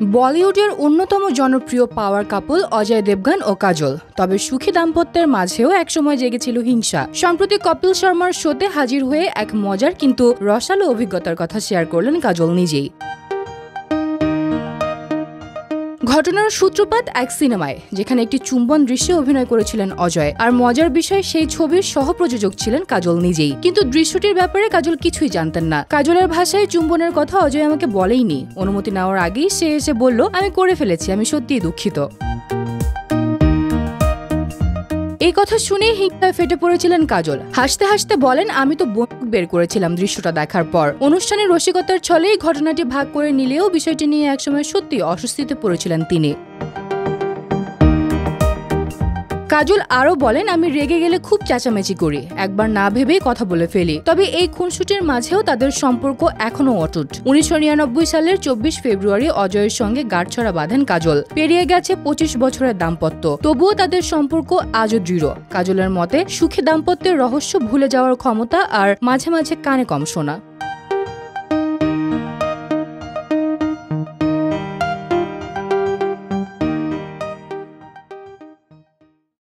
বলিউডের অন্যতম জনপ্রিয় পাওয়ার কাপল অজয় দেবগন ও কাজল। তবে সুখী দাম্পত্যের মাঝেও একসময় জেগেছিল হিংসা। সম্প্রতি কপিল শর্মার শোতে হাজির হয়ে এক মজার কিন্তু রসালো অভিজ্ঞতার কথা শেয়ার করলেন কাজল নিজেই। ঘটনার সূত্রপাত এক সিনেমায়, যেখানে একটি চুম্বন দৃশ্যে অভিনয় করেছিলেন অজয়। আর মজার বিষয়, সেই ছবির সহপ্রযোজক ছিলেন কাজল নিজেই। কিন্তু দৃশ্যটির ব্যাপারে কাজল কিছুই জানতেন না। কাজলের ভাষায় চুম্বনের কথা অজয় আমাকে বলেইনি। অনুমতি নেওয়ার আগেই সে এসে বলল, আমি করে ফেলেছি, আমি সত্যিই দুঃখিত। এই কথা শুনে হিংসায় ফেটে পড়েছিলেন কাজল। হাসতে হাসতে বলেন, আমি তো বন্দুক বের করেছিলাম দৃশ্যটা দেখার পর। অনুষ্ঠানের রসিকতার ছলেই ঘটনাটি ভাগ করে নিলেও বিষয়টি নিয়ে একসময় সত্যি অস্বস্তিতে পড়েছিলেন তিনি। কাজল আরও বলেন, আমি রেগে গেলে খুব চেঁচামেচি করি, একবার না ভেবেই কথা বলে ফেলি। তবে এই খুনসুটির মাঝেও তাদের সম্পর্ক এখনো অটুট। 1999 সালের 24 ফেব্রুয়ারি অজয়ের সঙ্গে গাঁটছড়া বাঁধেন কাজল। পেরিয়ে গেছে 25 বছরের দাম্পত্য, তবুও তাদের সম্পর্ক আজও দৃঢ়। কাজলের মতে, সুখী দাম্পত্যের রহস্য ভুলে যাওয়ার ক্ষমতা আর মাঝে মাঝে কানে কম শোনা।